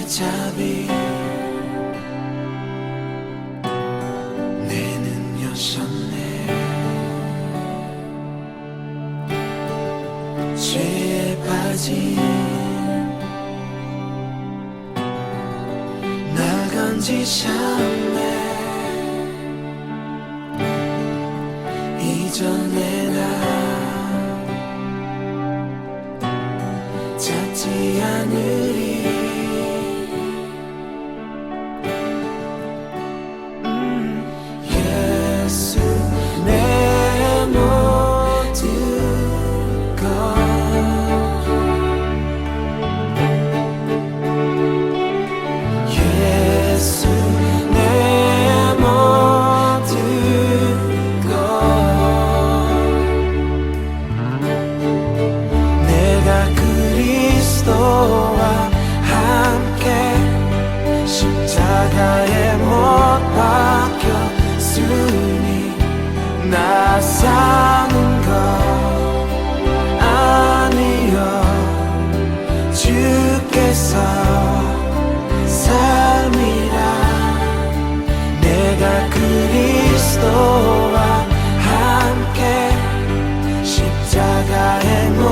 자비 내는 여셨네. 죄에 빠진 날 건지셨네. 이전에 나 찾지 않으리. 예수 내 모든 것. 예수 내 모든 것. 내가 그리스도와 함께 십자가에 못 박혔으니 나 사는 것 아니요 주께서 삶이라. 내가 그리스도와 함께 십자가에 못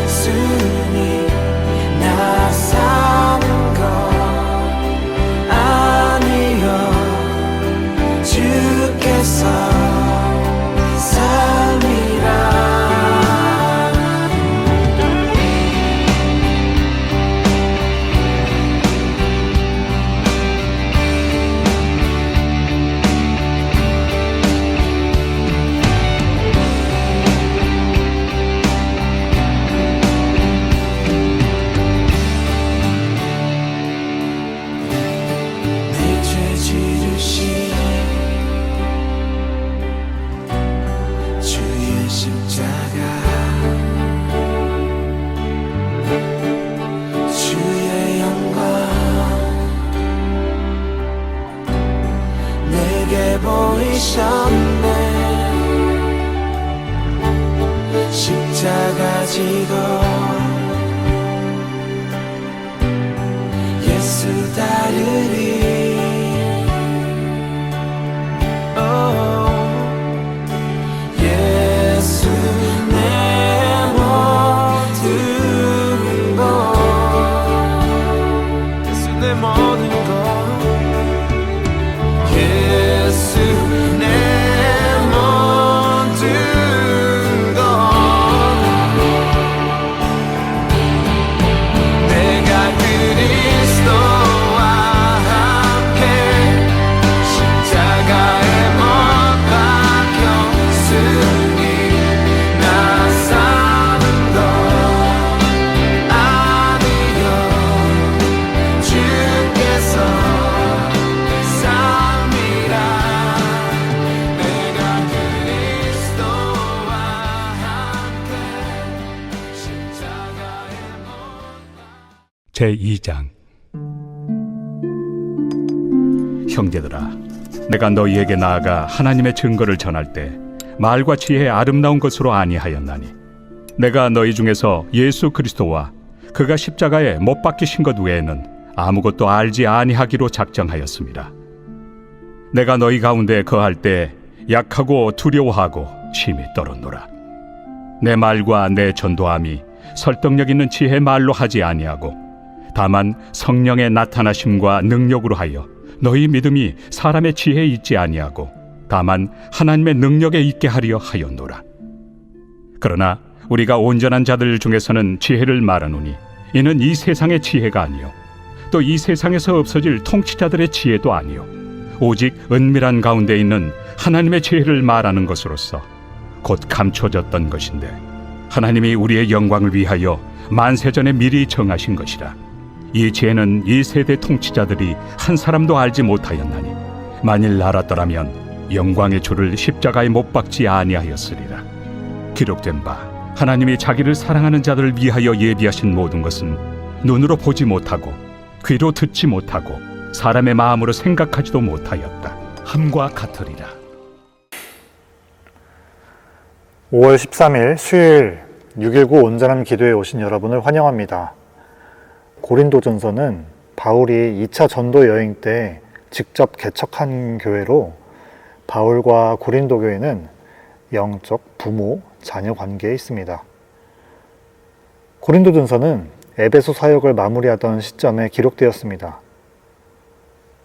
박혔으니 나 사는 것 아니요 주께서 삶이라. 내 죄 지르신 주의 십자가 주의 영광 내게 보이셨네. 십자가 지고 예수 따르리. 예수 내 모든 것. 예수 내 모든 것. 예수 내 모든 것. 내가 그리스도와 함께 십자가에 못 박혔으니 나 사는 것 아니요 주께서 삶이라. 내가 그리스도와 함께 십자가에 못. 제2장. 형제들아, 내가 너희에게 나아가 하나님의 증거를 전할 때 말과 지혜의 아름다운 것으로 아니하였나니 내가 너희 중에서 예수 그리스도와 그가 십자가에 못 박히신 것 외에는 아무것도 알지 아니하기로 작정하였습니다. 내가 너희 가운데 거할 때 약하고 두려워하고 심히 떨었노라. 내 말과 내 전도함이 설득력 있는 지혜 말로 하지 아니하고 다만 성령의 나타나심과 능력으로 하여 너희 믿음이 사람의 지혜에 있지 아니하고 다만 하나님의 능력에 있게 하려 하였노라. 그러나 우리가 온전한 자들 중에서는 지혜를 말하노니 이는 이 세상의 지혜가 아니요 또 이 세상에서 없어질 통치자들의 지혜도 아니요 오직 은밀한 가운데 있는 하나님의 지혜를 말하는 것으로서 곧 감춰졌던 것인데 하나님이 우리의 영광을 위하여 만세전에 미리 정하신 것이라. 이 지혜는 이 세대 통치자들이 한 사람도 알지 못하였나니 만일 알았더라면 영광의 주를 십자가에 못 박지 아니하였으리라. 기록된 바 하나님이 자기를 사랑하는 자들을 위하여 예비하신 모든 것은 눈으로 보지 못하고 귀로 듣지 못하고 사람의 마음으로 생각하지도 못하였다 함과 같으리라. 5월 13일 수요일 6.19 온전한 기도에 오신 여러분을 환영합니다. 고린도전서는 바울이 2차 전도 여행 때 직접 개척한 교회로 바울과 고린도 교회는 영적 부모, 자녀 관계에 있습니다. 고린도전서는 에베소 사역을 마무리하던 시점에 기록되었습니다.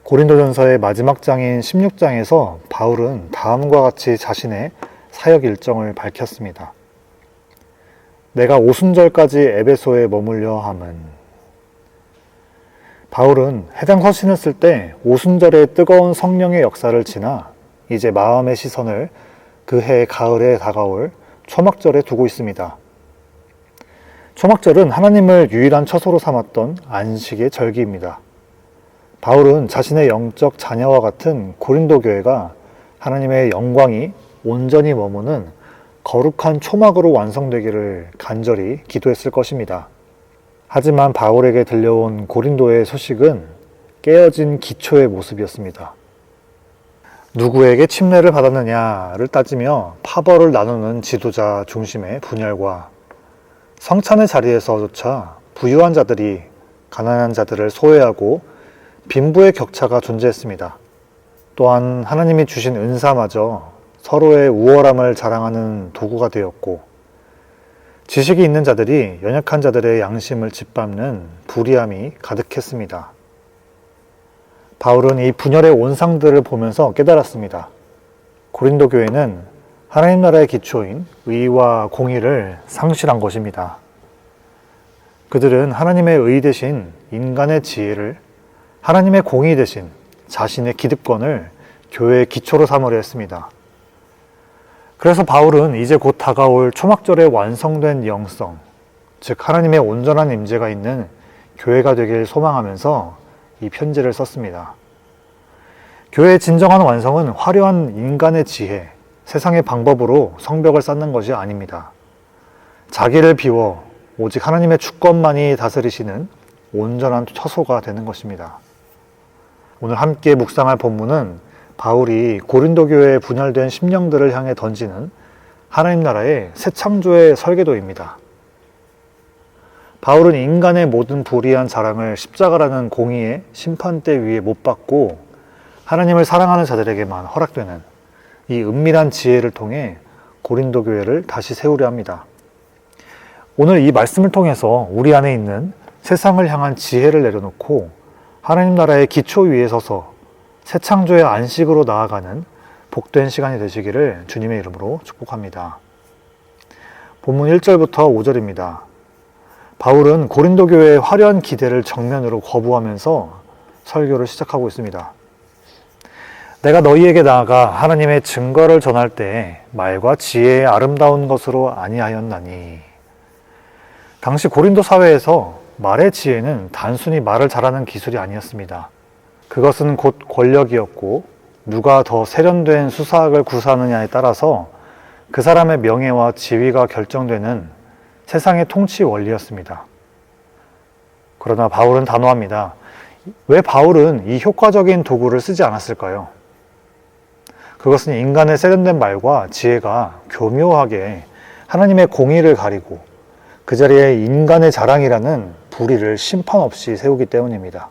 고린도전서의 마지막 장인 16장에서 바울은 다음과 같이 자신의 사역 일정을 밝혔습니다. 내가 오순절까지 에베소에 머물려 함은. 바울은 해당 서신을 쓸 때 오순절의 뜨거운 성령의 역사를 지나 이제 마음의 시선을 그 해 가을에 다가올 초막절에 두고 있습니다. 초막절은 하나님을 유일한 처소로 삼았던 안식의 절기입니다. 바울은 자신의 영적 자녀와 같은 고린도 교회가 하나님의 영광이 온전히 머무는 거룩한 초막으로 완성되기를 간절히 기도했을 것입니다. 하지만 바울에게 들려온 고린도의 소식은 깨어진 기초의 모습이었습니다. 누구에게 침례를 받았느냐를 따지며 파벌을 나누는 지도자 중심의 분열과 성찬의 자리에서조차 부유한 자들이 가난한 자들을 소외하고 빈부의 격차가 존재했습니다. 또한 하나님이 주신 은사마저 서로의 우월함을 자랑하는 도구가 되었고, 지식이 있는 자들이 연약한 자들의 양심을 짓밟는 불의함이 가득했습니다. 바울은 이 분열의 온상들을 보면서 깨달았습니다. 고린도 교회는 하나님 나라의 기초인 의와 공의를 상실한 것입니다. 그들은 하나님의 의 대신 인간의 지혜를, 하나님의 공의 대신 자신의 기득권을 교회의 기초로 삼으려 했습니다. 그래서 바울은 이제 곧 다가올 초막절에 완성된 영성, 즉 하나님의 온전한 임재가 있는 교회가 되길 소망하면서 이 편지를 썼습니다. 교회의 진정한 완성은 화려한 인간의 지혜, 세상의 방법으로 성벽을 쌓는 것이 아닙니다. 자기를 비워 오직 하나님의 주권만이 다스리시는 온전한 처소가 되는 것입니다. 오늘 함께 묵상할 본문은 바울이 고린도 교회에 분열된 심령들을 향해 던지는 하나님 나라의 새 창조의 설계도입니다. 바울은 인간의 모든 불의한 자랑을 십자가라는 공의의 심판대 위에 못 박고 하나님을 사랑하는 자들에게만 허락되는 이 은밀한 지혜를 통해 고린도 교회를 다시 세우려 합니다. 오늘 이 말씀을 통해서 우리 안에 있는 세상을 향한 지혜를 내려놓고 하나님 나라의 기초 위에 서서 새 창조의 안식으로 나아가는 복된 시간이 되시기를 주님의 이름으로 축복합니다. 본문 1절부터 5절입니다. 바울은 고린도 교회의 화려한 기대를 정면으로 거부하면서 설교를 시작하고 있습니다. 내가 너희에게 나아가 하나님의 증거를 전할 때 말과 지혜의 아름다운 것으로 아니하였나니. 당시 고린도 사회에서 말의 지혜는 단순히 말을 잘하는 기술이 아니었습니다. 그것은 곧 권력이었고 누가 더 세련된 수사학을 구사하느냐에 따라서 그 사람의 명예와 지위가 결정되는 세상의 통치 원리였습니다. 그러나 바울은 단호합니다. 왜 바울은 이 효과적인 도구를 쓰지 않았을까요? 그것은 인간의 세련된 말과 지혜가 교묘하게 하나님의 공의를 가리고 그 자리에 인간의 자랑이라는 불의를 심판 없이 세우기 때문입니다.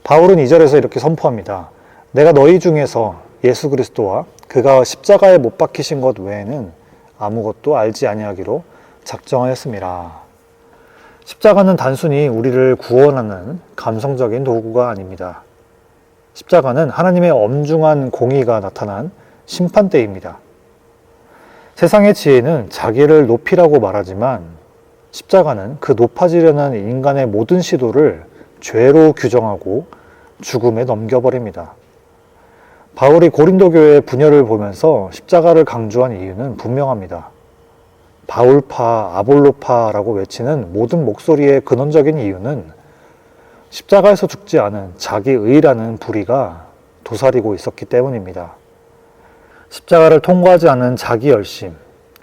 바울은 2절에서 이렇게 선포합니다. 내가 너희 중에서 예수 그리스도와 그가 십자가에 못 박히신 것 외에는 아무것도 알지 아니하기로 작정하였습니다. 십자가는 단순히 우리를 구원하는 감성적인 도구가 아닙니다. 십자가는 하나님의 엄중한 공의가 나타난 심판대입니다. 세상의 지혜는 자기를 높이라고 말하지만 십자가는 그 높아지려는 인간의 모든 시도를 죄로 규정하고 죽음에 넘겨버립니다. 바울이 고린도 교회의 분열을 보면서 십자가를 강조한 이유는 분명합니다. 바울파, 아볼로파라고 외치는 모든 목소리의 근원적인 이유는 십자가에서 죽지 않은 자기 의라는 불의가 도사리고 있었기 때문입니다. 십자가를 통과하지 않은 자기 열심,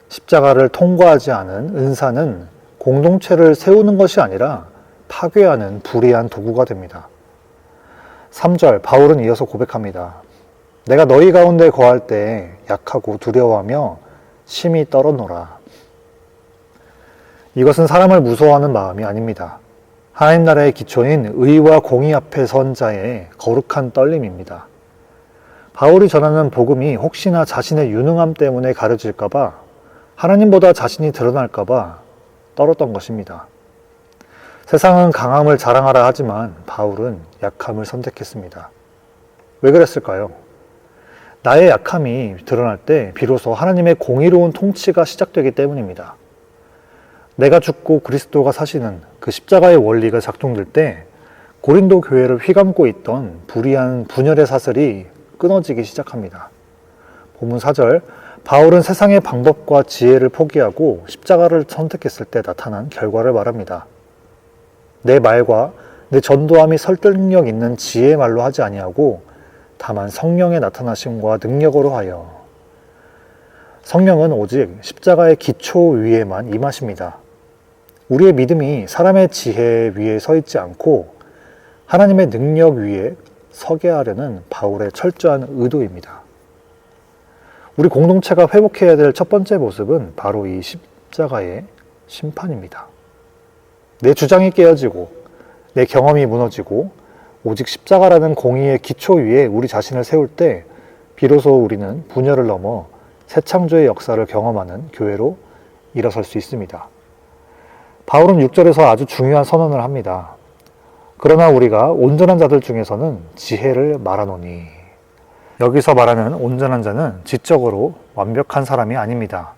십자가를 통과하지 않은 은사는 공동체를 세우는 것이 아니라 파괴하는 불의한 도구가 됩니다. 3절 바울은 이어서 고백합니다. 내가 너희 가운데 거할 때 약하고 두려워하며 심히 떨어노라. 이것은 사람을 무서워하는 마음이 아닙니다. 하나님 나라의 기초인 의와 공의 앞에 선 자의 거룩한 떨림입니다. 바울이 전하는 복음이 혹시나 자신의 유능함 때문에 가려질까봐, 하나님보다 자신이 드러날까봐 떨었던 것입니다. 세상은 강함을 자랑하라 하지만 바울은 약함을 선택했습니다. 왜 그랬을까요? 나의 약함이 드러날 때 비로소 하나님의 공의로운 통치가 시작되기 때문입니다. 내가 죽고 그리스도가 사시는 그 십자가의 원리가 작동될 때 고린도 교회를 휘감고 있던 불의한 분열의 사슬이 끊어지기 시작합니다. 본문 4절, 바울은 세상의 방법과 지혜를 포기하고 십자가를 선택했을 때 나타난 결과를 말합니다. 내 말과 내 전도함이 설득력 있는 지혜의 말로 하지 아니하고 다만 성령의 나타나심과 능력으로 하여. 성령은 오직 십자가의 기초 위에만 임하십니다. 우리의 믿음이 사람의 지혜 위에 서 있지 않고 하나님의 능력 위에 서게 하려는 바울의 철저한 의도입니다. 우리 공동체가 회복해야 될 첫 번째 모습은 바로 이 십자가의 심판입니다. 내 주장이 깨어지고 내 경험이 무너지고 오직 십자가라는 공의의 기초 위에 우리 자신을 세울 때 비로소 우리는 분열을 넘어 새 창조의 역사를 경험하는 교회로 일어설 수 있습니다. 바울은 6절에서 아주 중요한 선언을 합니다. 그러나 우리가 온전한 자들 중에서는 지혜를 말하노니. 여기서 말하는 온전한 자는 지적으로 완벽한 사람이 아닙니다.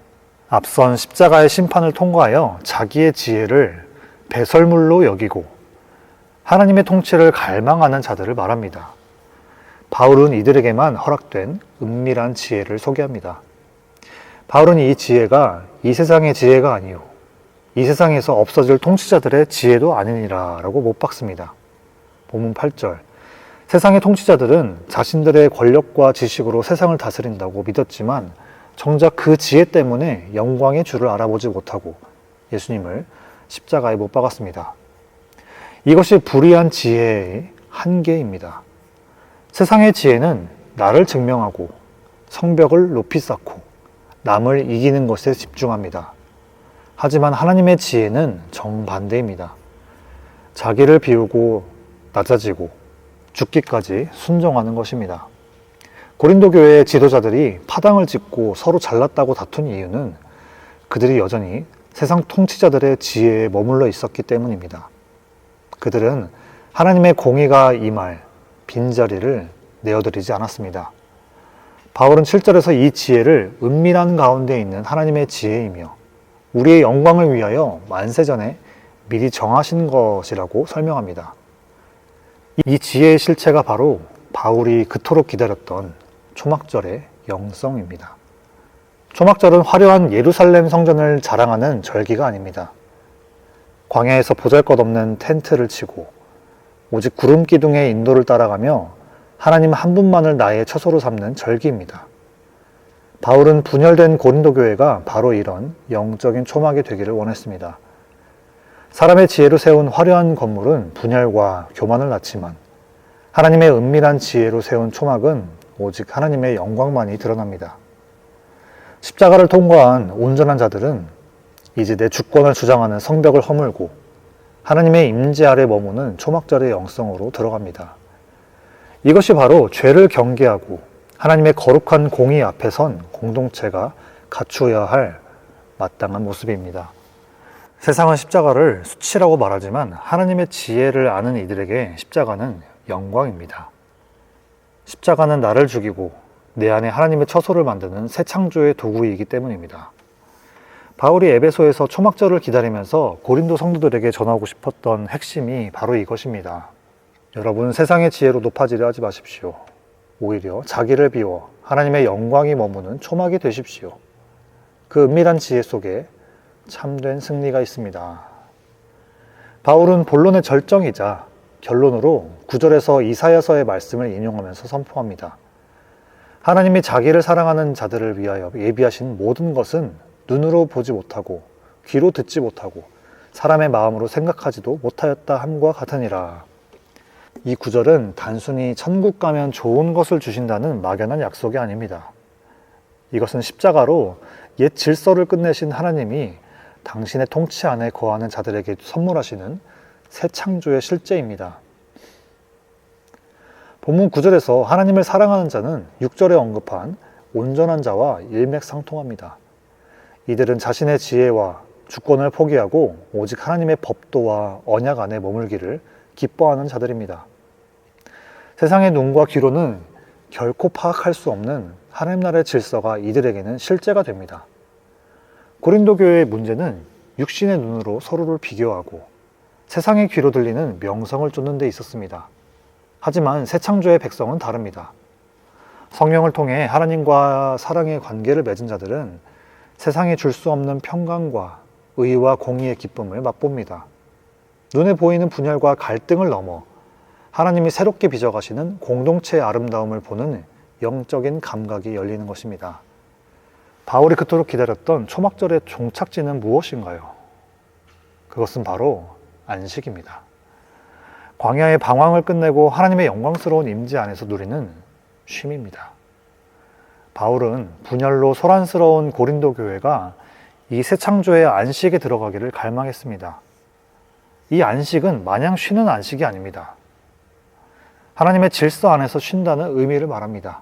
앞선 십자가의 심판을 통과하여 자기의 지혜를 배설물로 여기고 하나님의 통치를 갈망하는 자들을 말합니다. 바울은 이들에게만 허락된 은밀한 지혜를 소개합니다. 바울은 이 지혜가 이 세상의 지혜가 아니요 이 세상에서 없어질 통치자들의 지혜도 아니니라 라고 못 박습니다. 본문 8절, 세상의 통치자들은 자신들의 권력과 지식으로 세상을 다스린다고 믿었지만 정작 그 지혜 때문에 영광의 주를 알아보지 못하고 예수님을 십자가에 못 박았습니다. 이것이 불의한 지혜의 한계입니다. 세상의 지혜는 나를 증명하고 성벽을 높이 쌓고 남을 이기는 것에 집중합니다. 하지만 하나님의 지혜는 정반대입니다. 자기를 비우고 낮아지고 죽기까지 순종하는 것입니다. 고린도 교회의 지도자들이 파당을 짓고 서로 잘났다고 다툰 이유는 그들이 여전히 세상 통치자들의 지혜에 머물러 있었기 때문입니다. 그들은 하나님의 공의가 임할 빈자리를 내어드리지 않았습니다. 바울은 7절에서 이 지혜를 은밀한 가운데 있는 하나님의 지혜이며 우리의 영광을 위하여 만세전에 미리 정하신 것이라고 설명합니다. 이 지혜의 실체가 바로 바울이 그토록 기다렸던 초막절의 영성입니다. 초막절은 화려한 예루살렘 성전을 자랑하는 절기가 아닙니다. 광야에서 보잘것없는 텐트를 치고 오직 구름 기둥의 인도를 따라가며 하나님 한 분만을 나의 처소로 삼는 절기입니다. 바울은 분열된 고린도 교회가 바로 이런 영적인 초막이 되기를 원했습니다. 사람의 지혜로 세운 화려한 건물은 분열과 교만을 낳지만 하나님의 은밀한 지혜로 세운 초막은 오직 하나님의 영광만이 드러납니다. 십자가를 통과한 온전한 자들은 이제 내 주권을 주장하는 성벽을 허물고 하나님의 임재 아래 머무는 초막절의 영성으로 들어갑니다. 이것이 바로 죄를 경계하고 하나님의 거룩한 공의 앞에 선 공동체가 갖추어야 할 마땅한 모습입니다. 세상은 십자가를 수치라고 말하지만 하나님의 지혜를 아는 이들에게 십자가는 영광입니다. 십자가는 나를 죽이고 내 안에 하나님의 처소를 만드는 새 창조의 도구이기 때문입니다. 바울이 에베소에서 초막절을 기다리면서 고린도 성도들에게 전하고 싶었던 핵심이 바로 이것입니다. 여러분, 세상의 지혜로 높아지려 하지 마십시오. 오히려 자기를 비워 하나님의 영광이 머무는 초막이 되십시오. 그 은밀한 지혜 속에 참된 승리가 있습니다. 바울은 본론의 절정이자 결론으로 9절에서 이사야서의 말씀을 인용하면서 선포합니다. 하나님이 자기를 사랑하는 자들을 위하여 예비하신 모든 것은 눈으로 보지 못하고 귀로 듣지 못하고 사람의 마음으로 생각하지도 못하였다 함과 같으니라. 이 구절은 단순히 천국 가면 좋은 것을 주신다는 막연한 약속이 아닙니다. 이것은 십자가로 옛 질서를 끝내신 하나님이 당신의 통치 안에 거하는 자들에게 선물하시는 새 창조의 실제입니다. 본문 9절에서 하나님을 사랑하는 자는 6절에 언급한 온전한 자와 일맥상통합니다. 이들은 자신의 지혜와 주권을 포기하고 오직 하나님의 법도와 언약 안에 머물기를 기뻐하는 자들입니다. 세상의 눈과 귀로는 결코 파악할 수 없는 하나님 나라의 질서가 이들에게는 실제가 됩니다. 고린도 교회의 문제는 육신의 눈으로 서로를 비교하고 세상의 귀로 들리는 명성을 쫓는 데 있었습니다. 하지만 새 창조의 백성은 다릅니다. 성령을 통해 하나님과 사랑의 관계를 맺은 자들은 세상이 줄 수 없는 평강과 의와 공의의 기쁨을 맛봅니다. 눈에 보이는 분열과 갈등을 넘어 하나님이 새롭게 빚어가시는 공동체의 아름다움을 보는 영적인 감각이 열리는 것입니다. 바울이 그토록 기다렸던 초막절의 종착지는 무엇인가요? 그것은 바로 안식입니다. 광야의 방황을 끝내고 하나님의 영광스러운 임재 안에서 누리는 쉼입니다. 바울은 분열로 소란스러운 고린도 교회가 이 새 창조의 안식에 들어가기를 갈망했습니다. 이 안식은 마냥 쉬는 안식이 아닙니다. 하나님의 질서 안에서 쉰다는 의미를 말합니다.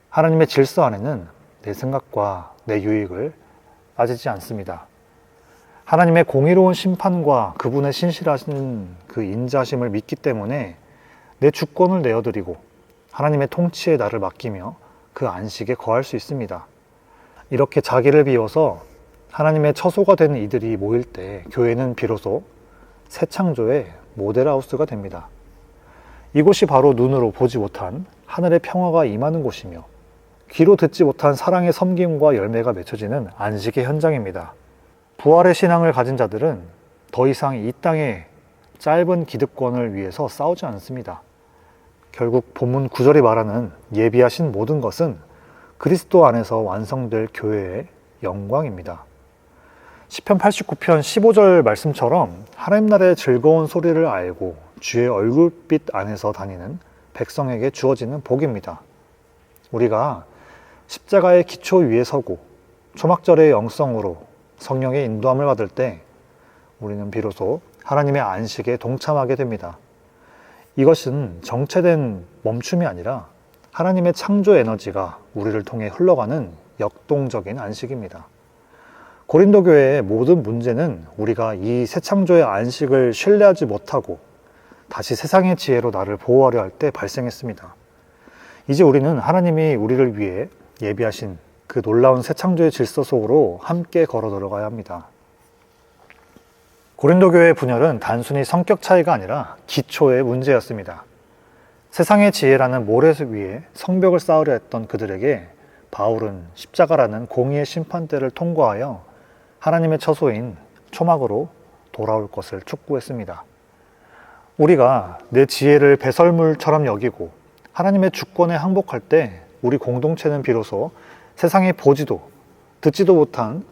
하나님의 질서 안에는 내 생각과 내 유익을 따지지 않습니다. 하나님의 공의로운 심판과 그분의 신실하신 그 인자심을 믿기 때문에 내 주권을 내어드리고 하나님의 통치에 나를 맡기며 그 안식에 거할 수 있습니다. 이렇게 자기를 비워서 하나님의 처소가 된 이들이 모일 때 교회는 비로소 새 창조의 모델하우스가 됩니다. 이곳이 바로 눈으로 보지 못한 하늘의 평화가 임하는 곳이며 귀로 듣지 못한 사랑의 섬김과 열매가 맺혀지는 안식의 현장입니다. 부활의 신앙을 가진 자들은 더 이상 이 땅의 짧은 기득권을 위해서 싸우지 않습니다. 결국 본문 9절이 말하는 예비하신 모든 것은 그리스도 안에서 완성될 교회의 영광입니다. 시편 89편 15절 말씀처럼 하나님 나라의 즐거운 소리를 알고 주의 얼굴빛 안에서 다니는 백성에게 주어지는 복입니다. 우리가 십자가의 기초 위에 서고 초막절의 영성으로 성령의 인도함을 받을 때 우리는 비로소 하나님의 안식에 동참하게 됩니다. 이것은 정체된 멈춤이 아니라 하나님의 창조 에너지가 우리를 통해 흘러가는 역동적인 안식입니다. 고린도 교회의 모든 문제는 우리가 이 새 창조의 안식을 신뢰하지 못하고 다시 세상의 지혜로 나를 보호하려 할 때 발생했습니다. 이제 우리는 하나님이 우리를 위해 예비하신 그 놀라운 새 창조의 질서 속으로 함께 걸어 들어가야 합니다. 고린도 교회의 분열은 단순히 성격 차이가 아니라 기초의 문제였습니다. 세상의 지혜라는 모래 위에 성벽을 쌓으려 했던 그들에게 바울은 십자가라는 공의의 심판대를 통과하여 하나님의 처소인 초막으로 돌아올 것을 촉구했습니다. 우리가 내 지혜를 배설물처럼 여기고 하나님의 주권에 항복할 때 우리 공동체는 비로소 세상에 보지도 듣지도 못한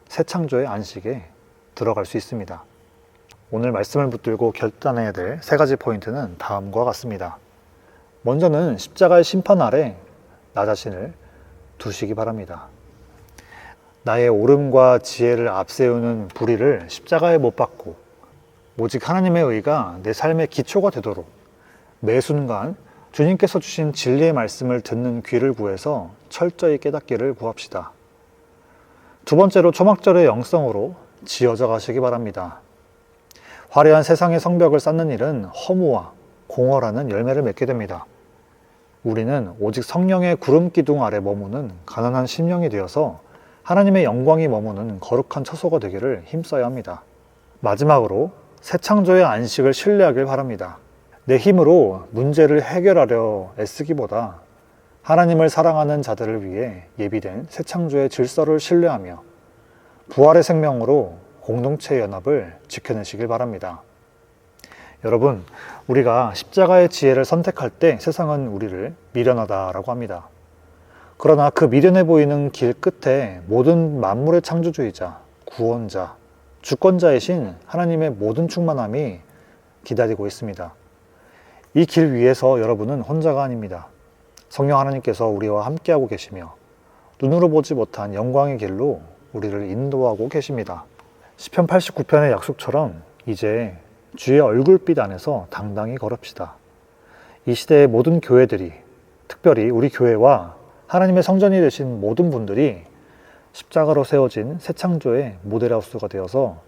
새 창조의 안식에 들어갈 수 있습니다. 오늘 말씀을 붙들고 결단해야 될 세 가지 포인트는 다음과 같습니다. 먼저는 십자가의 심판 아래 나 자신을 두시기 바랍니다. 나의 옳음과 지혜를 앞세우는 불의를 십자가에 못 박고 오직 하나님의 의가 내 삶의 기초가 되도록 매 순간 주님께서 주신 진리의 말씀을 듣는 귀를 구해서 철저히 깨닫기를 구합시다. 두 번째로 초막절의 영성으로 지어져 가시기 바랍니다. 화려한 세상의 성벽을 쌓는 일은 허무와 공허라는 열매를 맺게 됩니다. 우리는 오직 성령의 구름 기둥 아래 머무는 가난한 심령이 되어서 하나님의 영광이 머무는 거룩한 처소가 되기를 힘써야 합니다. 마지막으로 새 창조의 안식을 신뢰하길 바랍니다. 내 힘으로 문제를 해결하려 애쓰기보다 하나님을 사랑하는 자들을 위해 예비된 새 창조의 질서를 신뢰하며 부활의 생명으로 공동체의 연합을 지켜내시길 바랍니다. 여러분, 우리가 십자가의 지혜를 선택할 때 세상은 우리를 미련하다라고 합니다. 그러나 그 미련해 보이는 길 끝에 모든 만물의 창조주이자 구원자, 주권자이신 하나님의 모든 충만함이 기다리고 있습니다. 이 길 위에서 여러분은 혼자가 아닙니다. 성령 하나님께서 우리와 함께하고 계시며 눈으로 보지 못한 영광의 길로 우리를 인도하고 계십니다. 시편 89편의 약속처럼 이제 주의 얼굴빛 안에서 당당히 걸읍시다. 이 시대의 모든 교회들이, 특별히 우리 교회와 하나님의 성전이 되신 모든 분들이 십자가로 세워진 새 창조의 모델하우스가 되어서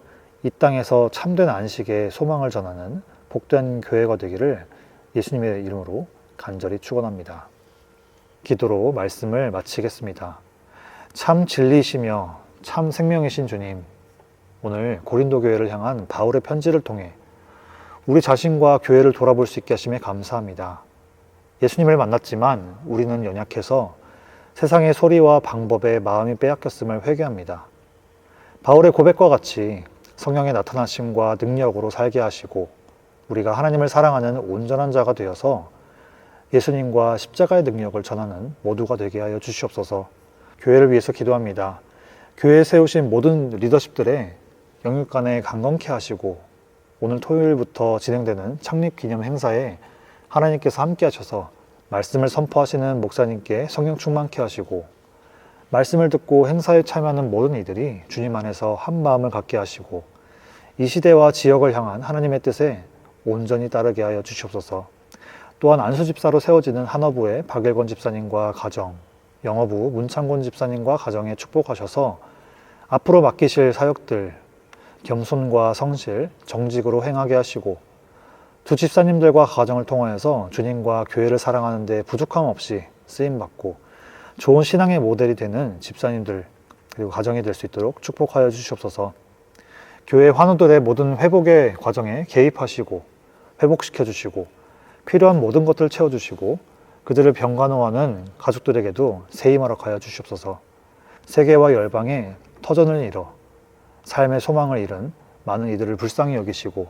이 땅에서 참된 안식의 소망을 전하는 복된 교회가 되기를 예수님의 이름으로 간절히 축원합니다. 기도로 말씀을 마치겠습니다. 참 진리이시며 참 생명이신 주님, 오늘 고린도 교회를 향한 바울의 편지를 통해 우리 자신과 교회를 돌아볼 수 있게 하심에 감사합니다. 예수님을 만났지만 우리는 연약해서 세상의 소리와 방법에 마음이 빼앗겼음을 회개합니다. 바울의 고백과 같이 성령의 나타나심과 능력으로 살게 하시고 우리가 하나님을 사랑하는 온전한 자가 되어서 예수님과 십자가의 능력을 전하는 모두가 되게 하여 주시옵소서. 교회를 위해서 기도합니다. 교회에 세우신 모든 리더십들의 영육간에 강건케 하시고 오늘 토요일부터 진행되는 창립기념 행사에 하나님께서 함께 하셔서 말씀을 선포하시는 목사님께 성령 충만케 하시고 말씀을 듣고 행사에 참여하는 모든 이들이 주님 안에서 한 마음을 갖게 하시고 이 시대와 지역을 향한 하나님의 뜻에 온전히 따르게 하여 주시옵소서. 또한 안수집사로 세워지는 한어부의 박일권 집사님과 가정, 영어부 문창곤 집사님과 가정에 축복하셔서 앞으로 맡기실 사역들 겸손과 성실, 정직으로 행하게 하시고 두 집사님들과 가정을 통하여서 주님과 교회를 사랑하는 데 부족함 없이 쓰임받고 좋은 신앙의 모델이 되는 집사님들 그리고 가정이 될 수 있도록 축복하여 주시옵소서. 교회 환우들의 모든 회복의 과정에 개입하시고 회복시켜 주시고 필요한 모든 것들을 채워주시고 그들을 병간호하는 가족들에게도 세임하러 가여 주시옵소서. 세계와 열방에 터전을 잃어 삶의 소망을 잃은 많은 이들을 불쌍히 여기시고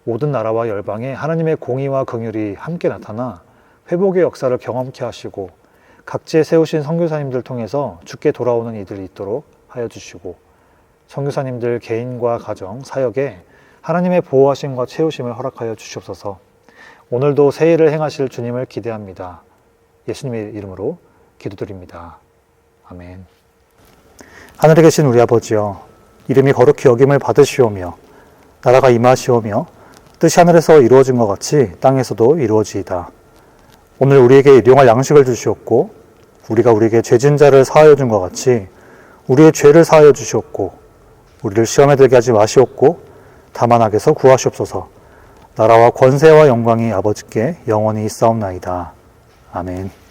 모든 나라와 열방에 하나님의 공의와 긍휼이 함께 나타나 회복의 역사를 경험케 하시고 각지에 세우신 선교사님들 통해서 주께 돌아오는 이들이 있도록 하여 주시고 선교사님들 개인과 가정, 사역에 하나님의 보호하심과 채우심을 허락하여 주시옵소서. 오늘도 새 일을 행하실 주님을 기대합니다. 예수님의 이름으로 기도드립니다. 아멘. 하늘에 계신 우리 아버지여, 이름이 거룩히 여김을 받으시오며 나라가 임하시오며 뜻이 하늘에서 이루어진 것 같이 땅에서도 이루어지이다. 오늘 우리에게 일용할 양식을 주시옵고 우리가 우리에게 죄진 자를 사하여 준 것 같이 우리의 죄를 사하여 주시옵고 우리를 시험에 들게 하지 마시옵고 다만 악에서 구하시옵소서. 나라와 권세와 영광이 아버지께 영원히 있사옵나이다. 아멘.